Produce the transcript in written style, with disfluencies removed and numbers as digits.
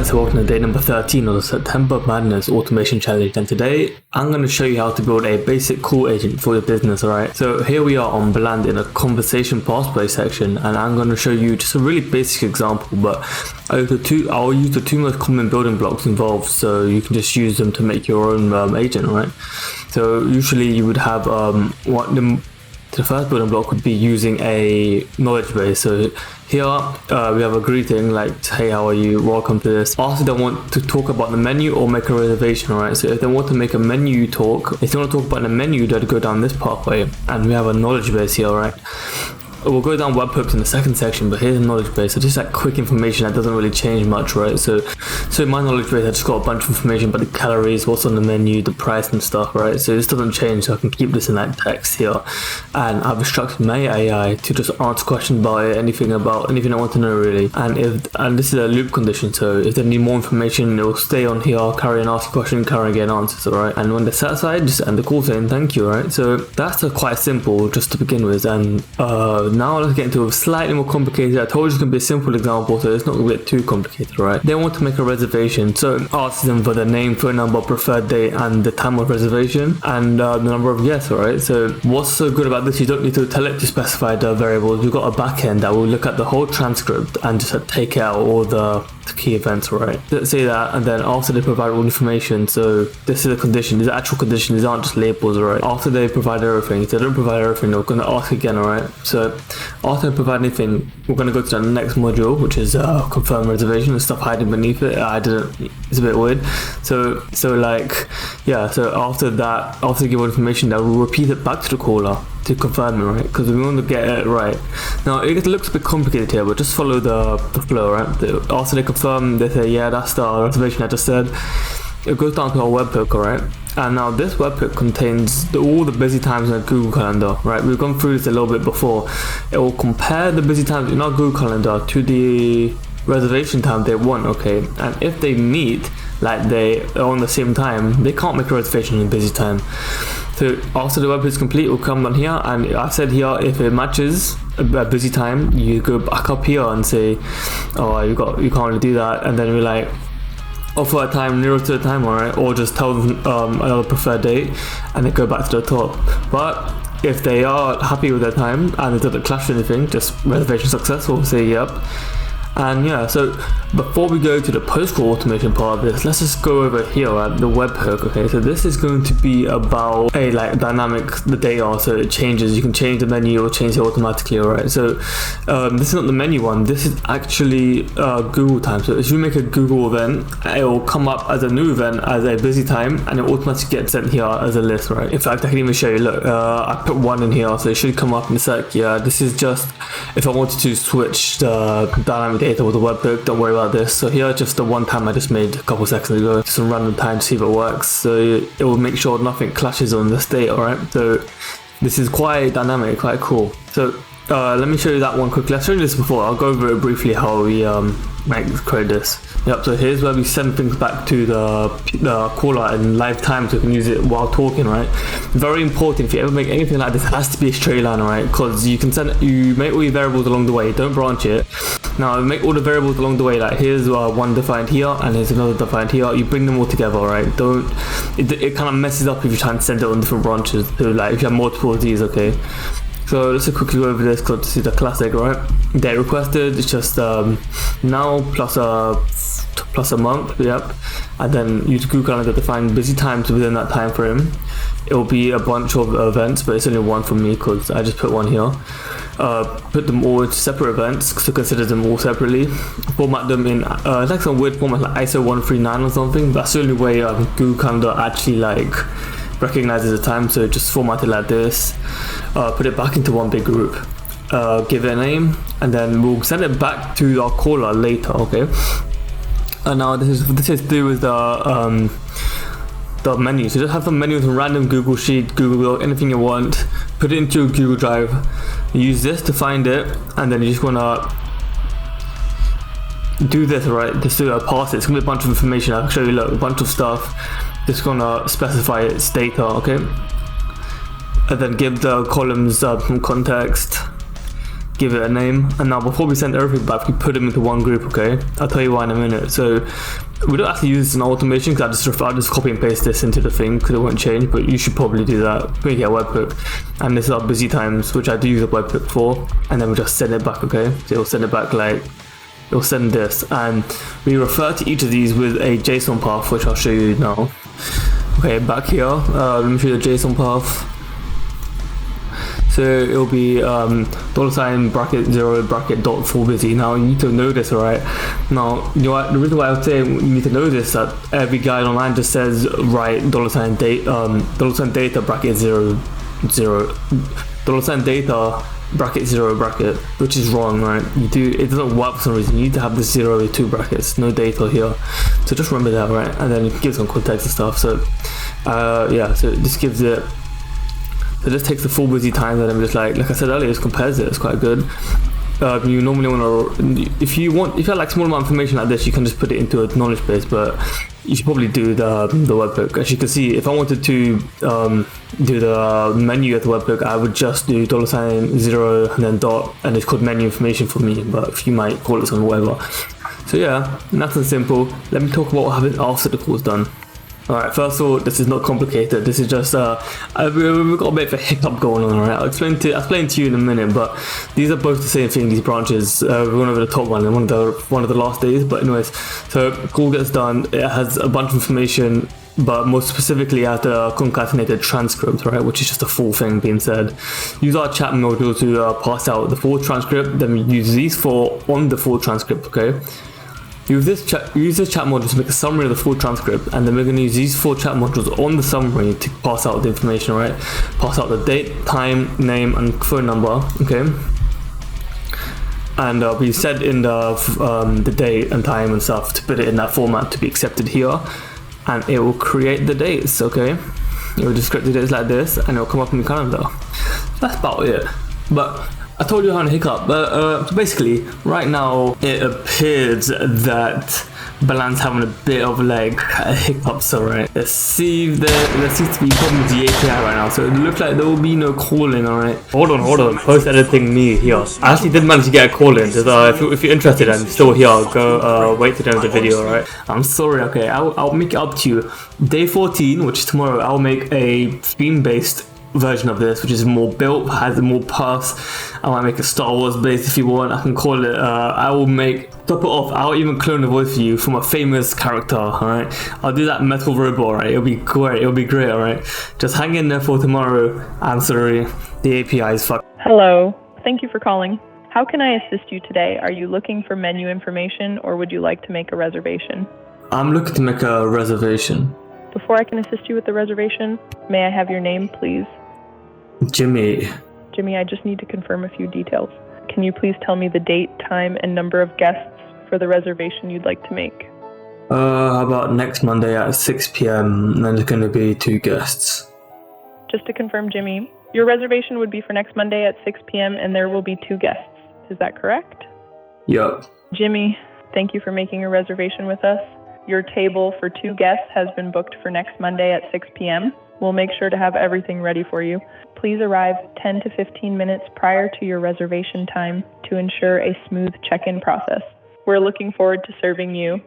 Alright, so welcome to day number 13 of the September Madness Automation Challenge, and today I'm going to show you how to build a basic call agent for your business. Alright, so here we are on Bland in a conversation pathway section, and I'm going to show you just a really basic example, but I'll use the two most common building blocks involved, so you can just use them to make your own agent. Alright, so usually you would have the first building block would be using a knowledge base. So here we have a greeting like, hey, how are you, welcome to this. Also, they want to talk about the menu or make a reservation. Alright, so if they want to make a menu talk, if you want to talk about the menu, they'd go down this pathway, and we have a knowledge base here. Right, we'll go down webhooks in the second section, but here's a knowledge base. So just like quick information that doesn't really change much, right? So in my knowledge base, I just got a bunch of information about the calories, what's on the menu, the price and stuff, right? So this doesn't change, so I can keep this in that text here. And I've instructed my AI to just answer questions about it, anything I want to know really. And this is a loop condition, so if they need more information, it will stay on here, carry on, ask a question, carry on, get answers, alright? And when they're satisfied, just end the call saying thank you, right? So that's quite simple just to begin with. And now let's get into a slightly more complicated. I told you it's going to be a simple example, so it's not going to get too complicated, right? They want to make a reservation, so ask them for the name, phone number, preferred date, and the time of reservation, and the number of guests, alright? So what's so good about this, you don't need to tell it to specify the variables. We've got a backend that will look at the whole transcript and just take out all the key events, right? Let's say that, and then after they provide all information, so this is a condition, these are actual conditions, these aren't just labels, right? After they provide everything, if they don't provide everything, they're going to ask again, alright? So after they provide anything, we're going to go to the next module, which is confirm reservation and stuff hiding beneath it. It's a bit weird. So after that, after they give all information, they will repeat it back to the caller to confirm it, right? Because we want to get it right. Now it looks a bit complicated here, but just follow the flow, right? After they confirm, they say, yeah, that's the reservation I just said. It goes down to our webhook, alright? And now this webhook contains all the busy times in a Google Calendar, right? We've gone through this a little bit before. It will compare the busy times in our Google Calendar to the reservation time they want, okay? And if they meet, like they are on the same time, they can't make a reservation in busy time. So after the webhook is complete, we'll come down here, and I said here, if it matches a busy time, you go back up here and say, oh, you can't really do that, and then we're like, offer a time nearer to the time, alright, or just tell them another preferred date, and then go back to the top. But if they are happy with their time and it doesn't clash with anything, just reservation successful, say yep. And yeah, so before we go to the post-call automation part of this, let's just go over here at the webhook. Okay, so this is going to be about a the data, so it changes. You can change the menu or change it automatically, alright? So this is not the menu one, this is actually Google time. So if you make a Google event, it will come up as a new event as a busy time, and it automatically gets sent here as a list, right? In fact, I can even show you, look, I put one in here, so it should come up in a sec. Yeah, this is just if I wanted to switch the dynamic data with the webhook, don't worry about this. So here, just the one time I just made a couple seconds ago, just some random time to see if it works. So it will make sure nothing clashes on this date, alright? So this is quite dynamic, quite cool. So let me show you that one quickly. I've shown you this before, I'll go over it briefly how we create this. Yep, so here's where we send things back to the caller in live time, so we can use it while talking, right? Very important, if you ever make anything like this, it has to be a straight line, right? Because you make all your variables along the way, don't branch it. Now make all the variables along the way, like here's one defined here and here's another defined here, you bring them all together, right? It kind of messes up if you try and send it on different branches, so like if you have multiple of these, okay? So let's just quickly go over this because this is the classic, right? Date requested, it's just now plus a month, yep. And then use Google Calendar to find busy times within that time frame. It will be a bunch of events, but it's only one for me because I just put one here. Put them all into separate events, so consider them all separately. Format them in like some weird format like ISO 139 or something. That's the only way Google Calendar actually like recognizes the time, so just format it like this. Put it back into one big group. Give it a name, and then we'll send it back to our caller later, okay? And now this is to do with the menu. So just have a menu with a random Google Sheet, Google Doc, anything you want. Put it into Google Drive. Use this to find it, and then you just wanna do this, right? Just do pass it. It's gonna be a bunch of information. I'll show you, look, a bunch of stuff. Just gonna specify its data, okay? And then give the columns some context. give it a name. And now before we send everything back, we put them into one group, okay? I'll tell you why in a minute. So we don't actually use this in automation because I'll just copy and paste this into the thing because it won't change, but you should probably do that when you get a webhook. And this is our busy times, which I do use a webhook for, and then we just send it back, okay? So it'll send it back like, it'll send this, and we refer to each of these with a JSON path, which I'll show you now. Okay, back here, let me show you the JSON path. So it'll be $0 bracket dot full busy. Now you need to know this, alright? Now, you know what, the reason why I would say you need to know this, that every guide online just says write $data bracket 0 $data bracket 0 bracket, which is wrong, right? It doesn't work for some reason. You need to have the 0 with 2 brackets, no data here. So just remember that, right? And then give some context and stuff. So yeah, so this gives it. So this takes the full busy time, and then just like I said earlier, just compares it. It's quite good. You normally want to, if you have like small amount of information like this, you can just put it into a knowledge base, but you should probably do the webhook. As you can see, if I wanted to do the menu at the webhook, I would just do $0 and then dot, and it's called menu information for me, but you might call it something whatever. So yeah, nice and simple. Let me talk about what happens after the call's done. Alright, first of all, this is not complicated. This is just we've got a bit of a hiccup going on. Alright, I'll explain to you in a minute. But these are both the same thing. These branches. We went over the top one and one of the last days. But anyways, so call gets done. It has a bunch of information, but most specifically at the concatenated transcript, right, which is just a full thing being said. Use our chat module to pass out the full transcript. Then we use these four on the full transcript. Okay. Use this chat module to make a summary of the full transcript, and then we're going to use these 4 chat modules on the summary to pass out the information, right? Pass out the date, time, name, and phone number, okay? And we said in the date and time and stuff to put it in that format to be accepted here, and it will create the dates, okay? It will just create the dates like this, and it will come up in the calendar. That's about it. But I told you I had a hiccup, but so basically, right now it appears that Balance having a bit of like a hiccups, alright. There seems to be problems with the API right now, so it looks like there will be no calling, alright. Hold on, post editing me here. I actually did manage to get a call in, so if you're interested and still here, go wait to the end of the video, alright. I'm sorry, okay, I'll make it up to you. Day 14, which is tomorrow, I'll make a theme-based version of this, which is more built, has more paths. I might make a Star Wars based if you want. I can call it I'll even clone a voice for you from a famous character, alright? I'll do that metal robot, alright? It'll be great, alright? Just hang in there for tomorrow. I'm sorry, the API is fucked. Hello, thank you for calling. How can I assist you today? Are you looking for menu information, or would you like to make a reservation? I'm looking to make a reservation. Before I can assist you with the reservation, may I have your name, please? Jimmy, I just need to confirm a few details. Can you please tell me the date, time, and number of guests for the reservation you'd like to make? How about next Monday at 6 p.m. and then there's going to be 2 guests. Just to confirm, Jimmy, your reservation would be for next Monday at 6 p.m. and there will be 2 guests. Is that correct? Yup. Jimmy, thank you for making a reservation with us. Your table for 2 guests has been booked for next Monday at 6 p.m. We'll make sure to have everything ready for you. Please arrive 10 to 15 minutes prior to your reservation time to ensure a smooth check-in process. We're looking forward to serving you